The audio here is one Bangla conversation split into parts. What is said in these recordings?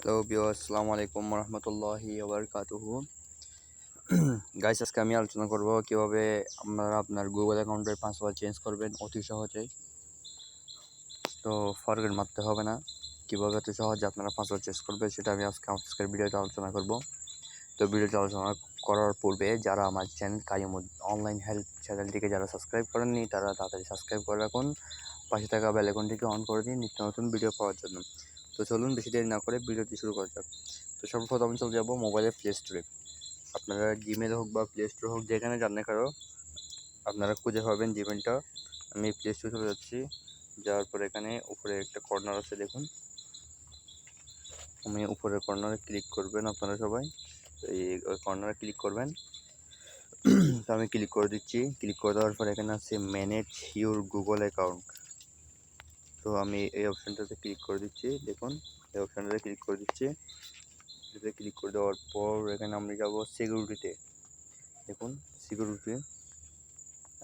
হ্যালো ভিউয়ার্স, আসসালামু আলাইকুম রহমতুল্লাহি ওবারকাতুহু। গাইস, আজকে আমি আলোচনা করব কিভাবে আপনারা আপনার গুগল অ্যাকাউন্টের পাসওয়ার্ড চেঞ্জ করবেন অতি সহজেই। তো ফরগেট মারতে হবে না। কিভাবে অতি সহজে আপনারা পাসওয়ার্ড চেঞ্জ করবেন সেটা আমি আজকের ভিডিওতে আলোচনা করব। তো ভিডিওতে আলোচনা করার পূর্বে যারা আমার চ্যানেল কাইম অনলাইন হেল্প চ্যানেলটিকে যারা সাবস্ক্রাইব করেননি তারা তাড়াতাড়ি সাবস্ক্রাইব করে রাখুন। পাশে থাকা বেল আইকনটিকে অন করে দিন নিত্য নতুন ভিডিও পাওয়ার জন্য। তো চলুন বেশি দেরি না করে ভিডিওটি শুরু করা যাক। তো সর্বপ্রথম আমি চলে যাবো মোবাইলের প্লে স্টোরে। আপনারা জিমেল হোক বা প্লে স্টোর হোক যেখানে যান না কারো আপনারা খুঁজে পাবেন জিমেলটা। আমি প্লে স্টোরে চলে যাচ্ছি। যাওয়ার পর এখানে উপরে একটা কর্নার আছে দেখুন। আমি উপরের কর্নারে ক্লিক করবেন আপনারা সবাই। এই কর্নারে ক্লিক করবেন। তো আমি ক্লিক করে দিচ্ছি। ক্লিক করে দেওয়ার পর এখানে আছে ম্যানেজ ইউর গুগল অ্যাকাউন্ট। তো আমি এই অপশানটাতে ক্লিক করে দিচ্ছি। দেখুন এই অপশানটাতে ক্লিক করে দিচ্ছি। এটাতে ক্লিক করে দেওয়ার পর এখানে আমরা যাব সিকিউরিটিতে। দেখুন সিকিউরিটি,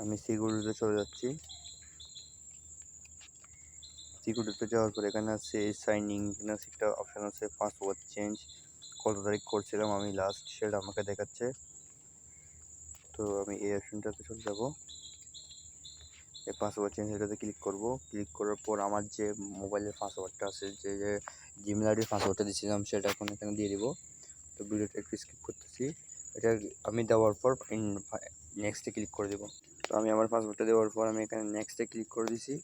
আমি সিকিউরিটিতে চলে যাচ্ছি। সিকিউরিটিতে যাওয়ার পর এখানে আছে সাইন ইন, এখানে একটা অপশান আছে পাসওয়ার্ড চেঞ্জ। কত তারিখ করছিলাম আমি লাস্ট সেটা আমাকে দেখাচ্ছে। তো আমি এই অপশানটাতে চলে যাব। এই পাসওয়ার্ড চেঞ্জ এটাতে ক্লিক করব। ক্লিক করার পর আমার যে মোবাইলের পাসওয়ার্ডটা আছে, যে জিমেল আইডির পাসওয়ার্ডটা দিয়েছিলাম সেটা এখন এখানে দিয়ে দিব। তো ভিডিওটা একটু স্কিপ করতেছি। এটা আমি দেওয়ার পর নেক্সটে ক্লিক করে দেব। তো আমি আমার পাসওয়ার্ডটা দেওয়ার পর আমি এখানে নেক্সটে ক্লিক করে দিছি।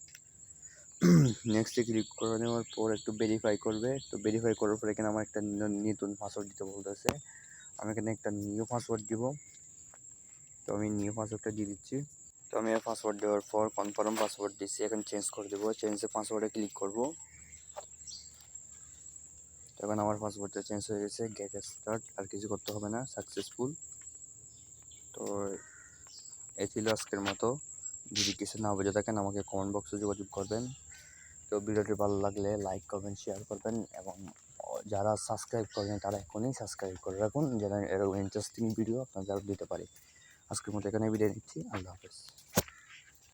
নেক্সটে ক্লিক করে নেওয়ার পর একটু ভেরিফাই করবে। তো ভেরিফাই করার পর এখানে আমার একটা নতুন পাসওয়ার্ড দিতে বলতেছে। আমি এখানে একটা নিউ পাসওয়ার্ড দিব। তো আমি নিউ পাসওয়ার্ডটা দিয়ে দিচ্ছি। তো আমি পাসওয়ার্ড দেওয়ার পর কনফার্ম পাসওয়ার্ড দিচ্ছি। এখন চেঞ্জ করে দেবো। চেঞ্জে পাসওয়ার্ডে ক্লিক করব। এখন আমার পাসওয়ার্ডটা চেঞ্জ হয়ে গেছে। গেট স্টার্ট, আর কিছু করতে হবে না, সাকসেসফুল। তো এই ছিল আজকের মতো। যদি কিছু না বুঝে থাকেন আমাকে কমেন্ট বক্সে যোগাযোগ করবেন। তো ভিডিওটি ভালো লাগলে লাইক করবেন, শেয়ার করবেন এবং যারা সাবস্ক্রাইব করেন তারা এখনই সাবস্ক্রাইব করে রাখুন, যেন এরকম ইন্টারেস্টিং ভিডিও আপনাদের দিতে পারি। আজকের মতো এখানে বিদায় নিচ্ছি। আল্লাহ হাফেজ।